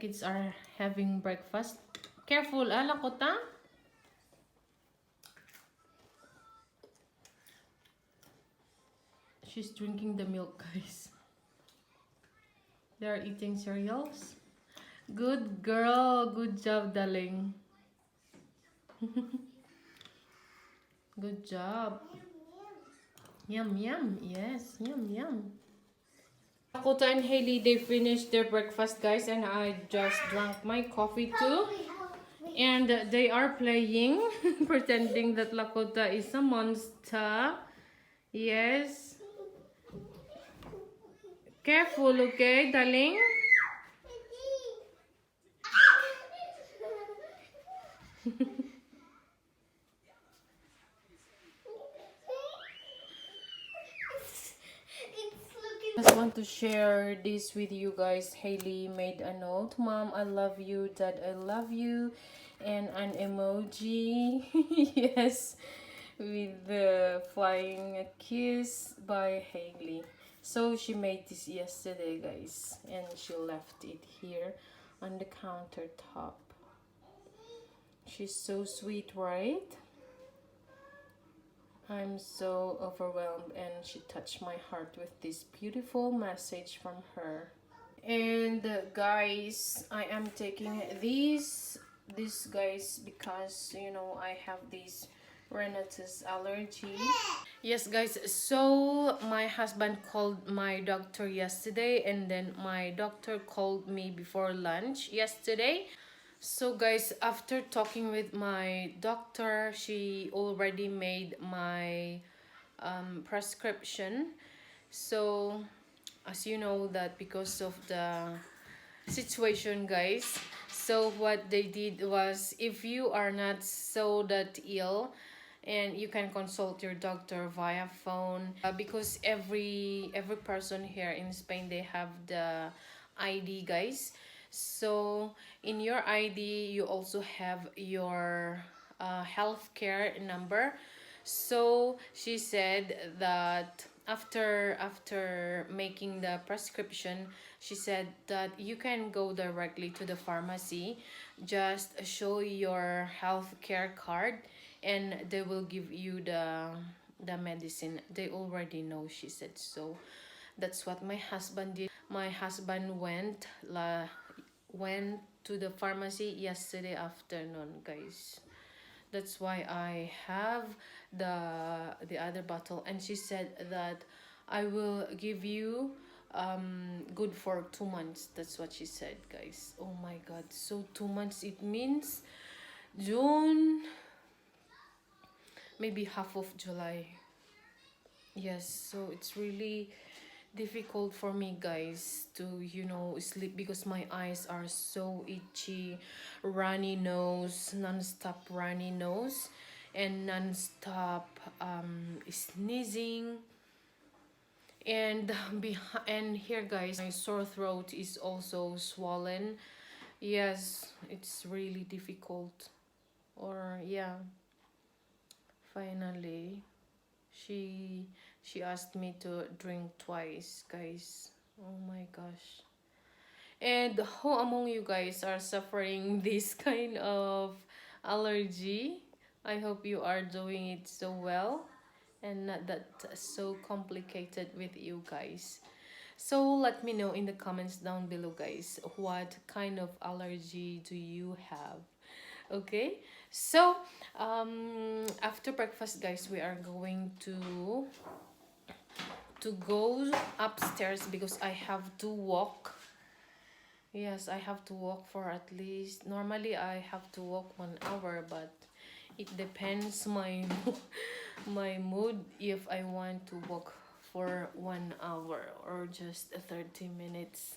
kids are having breakfast. Careful, Lakota. She's drinking the milk, guys. They are eating cereals. Good girl. Good job, darling. Good job. Yum, yum. Yes, yum, yum. Dakota and Haley, they finished their breakfast, guys, and I just drank my coffee too. And they are playing, pretending that Lakota is a monster. Yes. Careful, okay, darling? I just want to share this with you guys. Haley made a note. Mom, I love you. Dad, I love you. And an emoji. Yes. With the flying kiss by Haley. So she made this yesterday, guys. And she left it here on the countertop. She's so sweet, right? I'm so overwhelmed, and she touched my heart with this beautiful message from her. And guys, I am taking these guys because you know I have this rhinitis allergy. Yes, guys, so my husband called my doctor yesterday, and then my doctor called me before lunch yesterday. So guys, after talking with my doctor, she already made my prescription. So as you know that because of the situation, guys, so what they did was, if you are not so that ill, and you can consult your doctor via phone, because every person here in Spain, they have the ID, guys. So in your ID you also have your healthcare number. So she said that after making the prescription, she said that you can go directly to the pharmacy, just show your healthcare card, and they will give you the medicine. They already know, she said. So that's what my husband did. My husband went to the pharmacy yesterday afternoon, guys. That's why I have the other bottle, and she said that I will give you good for 2 months. That's what she said, guys. Oh my god, so 2 months, it means June, maybe half of July. Yes, so it's really difficult for me, guys, to sleep because my eyes are so itchy, runny nose, non-stop runny nose, and non-stop sneezing. And and here, guys, my sore throat is also swollen. Yes, it's really difficult. Or yeah, finally she asked me to drink twice, guys. Oh my gosh. And who among you guys are suffering this kind of allergy? I hope you are doing it so well and not that so complicated with you guys. So let me know in the comments down below, guys, what kind of allergy do you have? Okay, so after breakfast, guys, we are going to go upstairs because I have to walk. Yes, I have to walk for at least, normally I have to walk 1 hour, but it depends my my mood if I want to walk for 1 hour or just 30 minutes.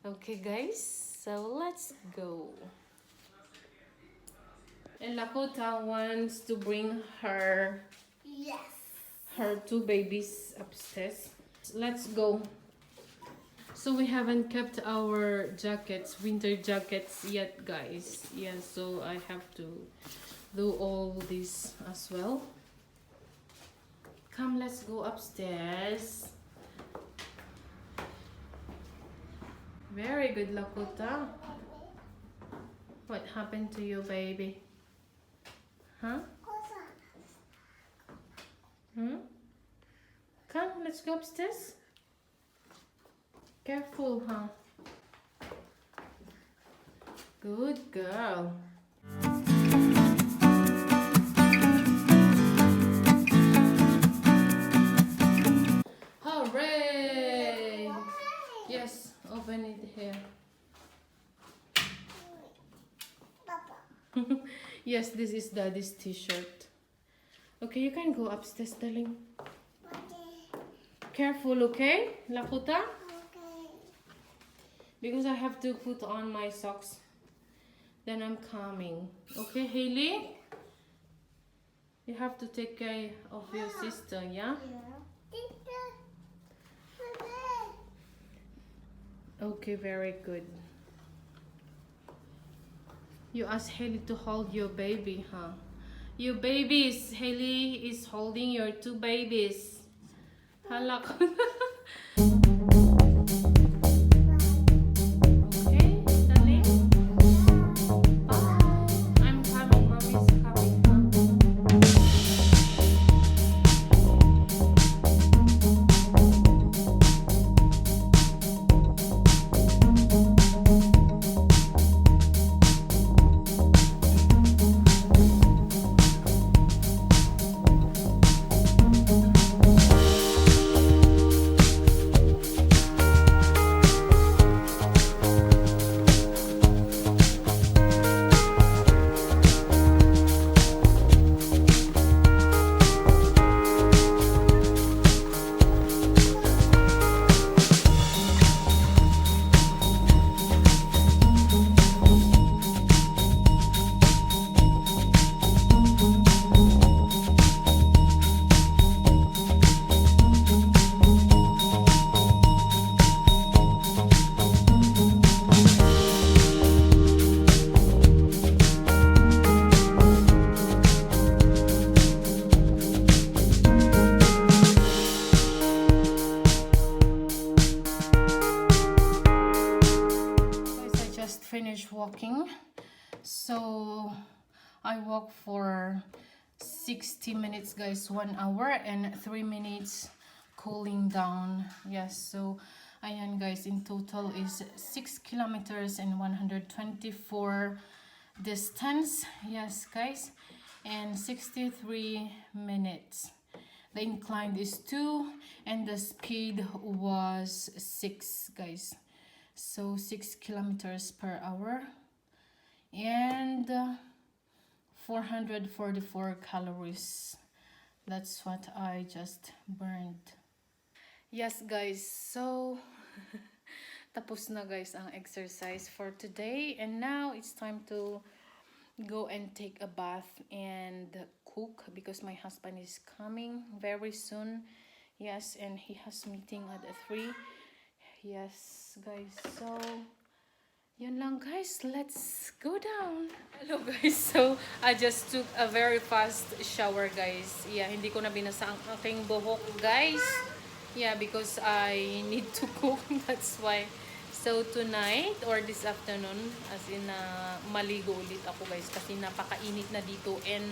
Okay, guys, so let's go. And Lakota wants to bring her two babies upstairs. Let's go. So we haven't kept our jackets, winter jackets yet, guys. Yeah, so I have to do all this as well. Come, let's go upstairs. Very good, Lakota. What happened to you, baby? Huh? Come, let's go upstairs. Careful, huh? Good girl. Hooray! Yes, open it here. Yes, this is Daddy's t-shirt. Okay, you can go upstairs, darling. Careful, okay? Laputa? Okay. Because I have to put on my socks. Then I'm coming. Okay, Haley? You have to take care of your sister, yeah? Okay, very good. You asked Haley to hold your baby, huh? Your babies. Haley is holding your two babies. Hala ko. Okay, darling. Bye. I'm coming. Mommy's coming, huh? Finished walking, so I walked for 60 minutes, guys. 1 hour and 3 minutes cooling down. Yes, so ayan guys, in total is 6 kilometers and 124 distance. Yes guys, and 63 minutes. The incline is 2 and the speed was 6, guys. So 6 kilometers per hour and 444 calories. That's what I just burned. Yes guys, so tapos na guys ang exercise for today, and now it's time to go and take a bath and cook because my husband is coming very soon. Yes, and he has meeting at 3. Yes guys, so yun lang guys, let's go down. Hello guys, so I just took a very fast shower guys. Yeah, hindi ko na binasa ang aking buhok guys. Yeah, because I need to cook, that's why. So tonight or this afternoon, as in maligo ulit ako guys kasi napakainit na dito, and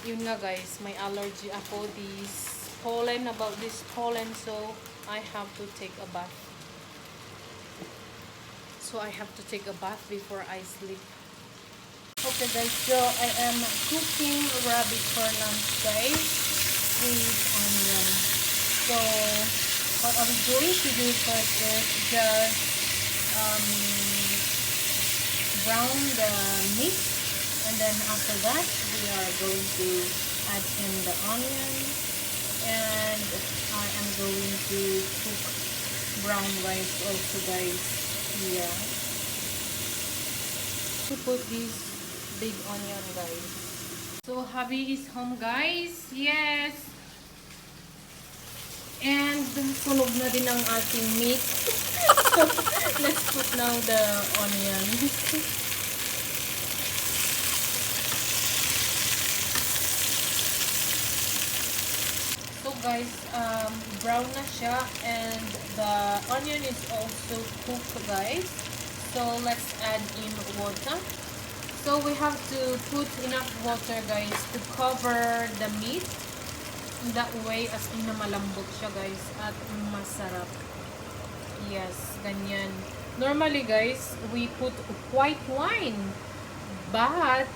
yun nga guys, may allergy ako about this pollen, so I have to take a bath. So I have to take a bath before I sleep. Okay guys, so I am cooking rabbit for lunch guys with onion. So what I'm going to do first is just brown the meat, and then after that we are going to add in the onion, and I am going to cook brown rice also guys. Yeah, to put this big onion guys. So hubby is home guys. Yes, and sunog na din ang ating meat. So let's put now the onion. So guys, brown na siya and the onion is also cooked guys. So let's add in water. So we have to put enough water, guys, to cover the meat. That way, as in na malambot siya, guys, at masarap. Yes, ganyan. Normally, guys, we put white wine, but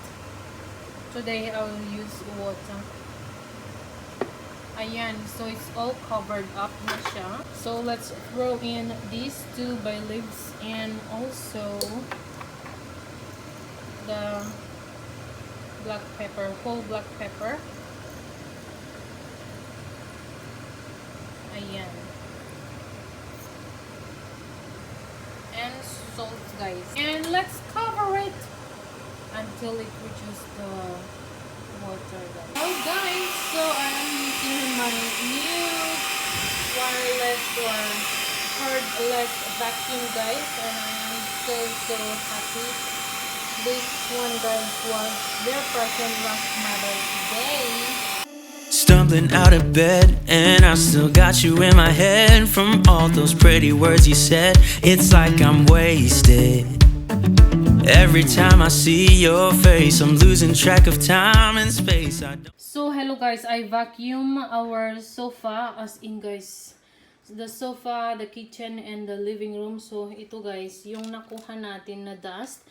today I'll use water. Ayan, so it's all covered up na siya. So let's throw in these 2 bay leaves and also the black pepper, whole black pepper. Ayan. And salt, guys. And let's cover it until it reaches the water, guys. Oh, guys, so I'm using my new wireless or cordless vacuum, guys, and I'm so happy. This one, guys, was their present last Mother's Day. Stumbling out of bed, and I still got you in my head from all those pretty words you said. It's like I'm wasted. Every time I see your face, I'm losing track of time and space. So hello, guys, I vacuum our sofa, as in, guys, the sofa, the kitchen, and the living room. So ito, guys, yung nakuha natin na dust,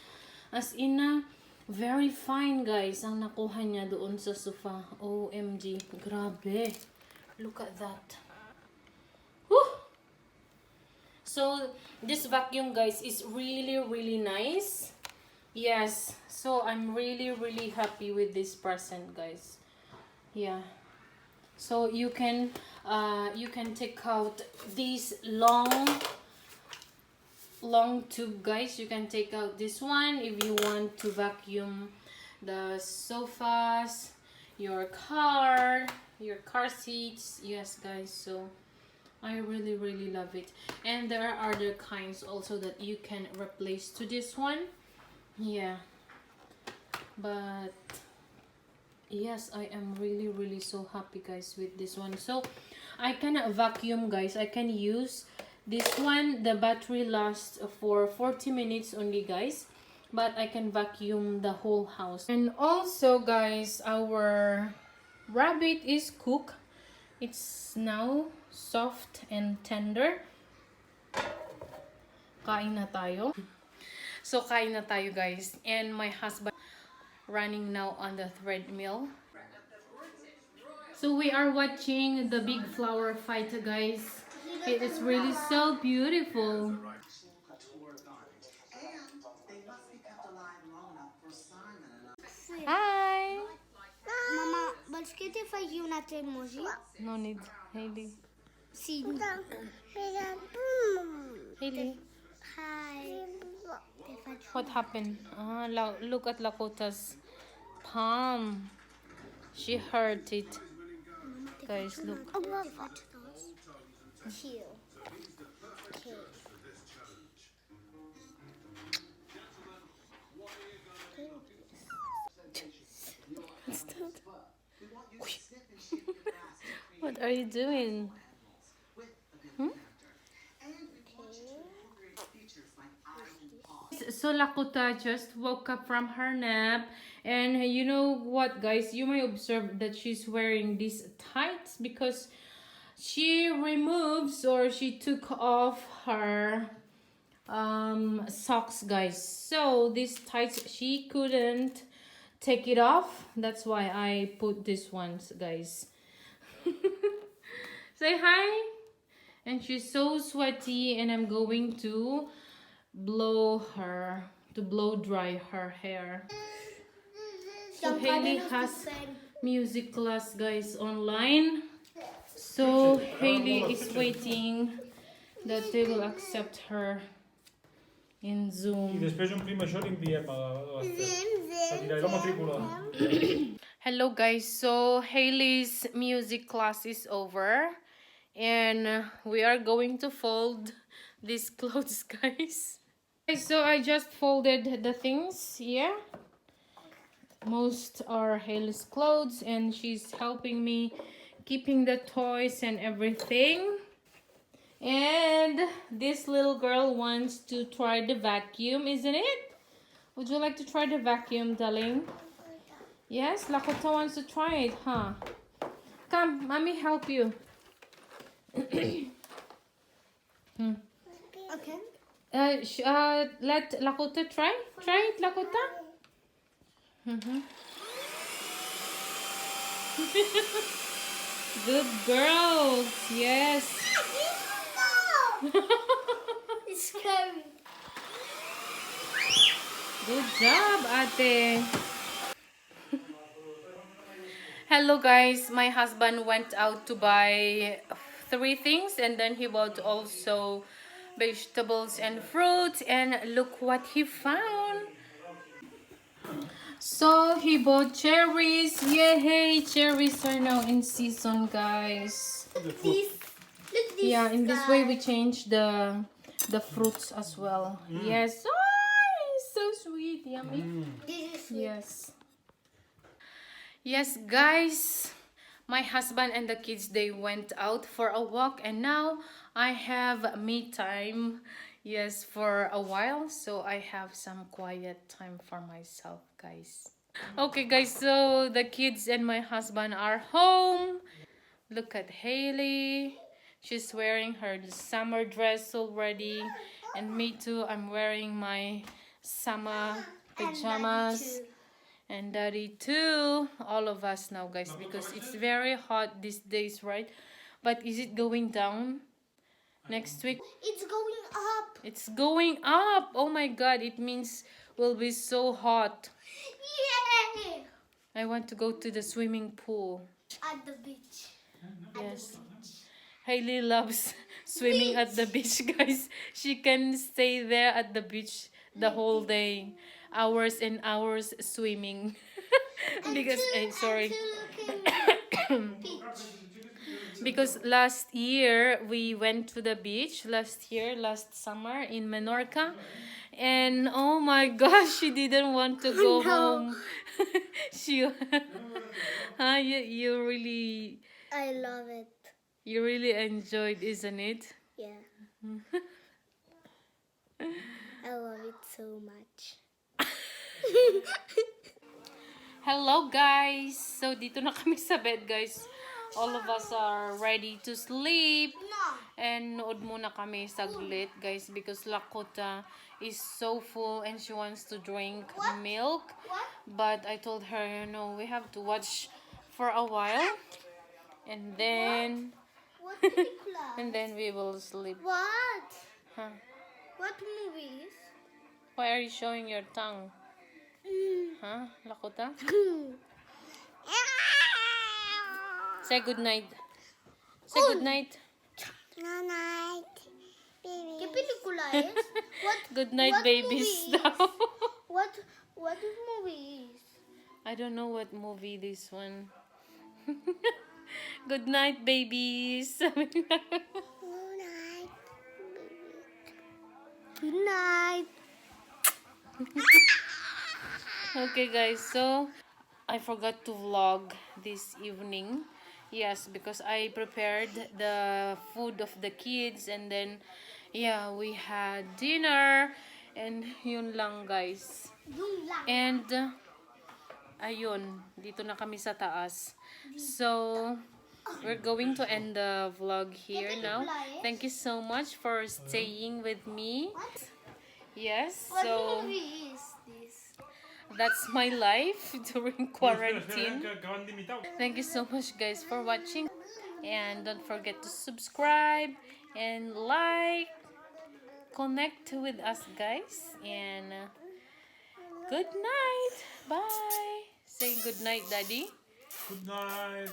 as in na very fine, guys, ang nakuha niya doon sa sofa. OMG, grabe, look at that. Whew! So this vacuum, guys, is really nice. Yes, so I'm really happy with this present, guys. Yeah, so you can take out this long tube, guys. You can take out this one if you want to vacuum the sofas, your car seats. Yes, guys, so I really love it. And there are other kinds also that you can replace to this one. Yeah, but yes, I am really so happy, guys, with this one. So I can vacuum, guys. I can use this one. The battery lasts for 40 minutes only, guys, but I can vacuum the whole house. And also, guys, our rabbit is cooked. It's now soft and tender. Kain na tayo. So kain na tayo, guys. And my husband running now on the treadmill. So we are watching the big flower fight, guys. It is really so beautiful. Hi. Mama, vols que te faci un altre emoji? No need, Hailey. Sí. Hailey, Hi. what happened? Look at Lakota's palm. She hurt it. Guys, look. Chill. Okay. What are you doing? So Lakota just woke up from her nap, and you know what, guys, you may observe that she's wearing these tights because she removes or she took off her socks, guys. So these tights, she couldn't take it off. That's why I put these ones, guys. Say hi. And she's so sweaty, and I'm going to blow dry her hair. So Hailey has music class, guys, online. So Hailey is waiting that they will accept her in Zoom. I després omplim això i l'enviem a la matrícula. Hello, guys, so Hailey's music class is over, and we are going to fold these clothes, guys. So I just folded the things. Yeah, most are Hailey's clothes, and she's helping me keeping the toys and everything. And this little girl wants to try the vacuum, isn't it? Would you like to try the vacuum, darling? Yes, Lakota wants to try it, huh? Come, mommy help you. Okay. Let Lakota try. Try it, Lakota. Good girls. Yes. It's scary. Good job, ate. Hello guys, my husband went out to buy 3 things and then he bought also vegetables and fruits, and look what he found. So he bought cherries. Yay, cherries are now in season, guys. This, look this. Yeah, in this way we change the fruits as well. Yes. Oh, it's so sweet, yummy. This is sweet. Yes. Yes, guys, my husband and the kids, they went out for a walk, and now I have me time. Yes, for a while, so I have some quiet time for myself, guys. Okay, guys, so the kids and my husband are home. Look at Haley. She's wearing her summer dress already, and me too. I'm wearing my summer pajamas. And daddy too. All of us now, guys, because it's very hot these days, right? But is it going down next week? It's going up. It's going up. Oh my god, it means we'll be so hot. Yay! I want to go to the swimming pool. At the beach. Yes. Hailey loves swimming at the beach, guys. She can stay there at the beach the whole day. Hours and hours swimming. Because because last year we went to the beach last summer in Menorca, and oh my gosh, she didn't want to go home. She you really, I love it. you really enjoyed, isn't it? Yeah. I love it so much. Hello guys! So dito na kami sa bed, guys. All of us are ready to sleep. And nood muna kami saglit, guys, because Lakota is so full and she wants to drink milk. But I told her, no, we have to watch for a while. And then What película? and then we will sleep. What? Huh? What movies? Why are you showing your tongue? Huh, Lakota? Say good night. Say good night. Good night, baby. ¿Qué película es? What? Good night, what babies. movie? Daw. What movie is? I don't know what movie this one. Good night, babies. Good night, baby. Good night. Okay, guys, so I forgot to vlog this evening. Yes, because I prepared the food of the kids, and then yeah, we had dinner, and yun lang, guys. Yung lang. And ayun, dito na kami sa taas. So we're going to end the vlog here now. Thank you so much for staying with me. What? Yes, What so movie is this? that's my life during quarantine. Thank you so much, guys, for watching, and don't forget to subscribe and like, connect with us, guys, and good night. Bye. Say good night, daddy. Good night.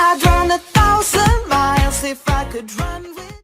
I'd run 1,000 miles if I could run with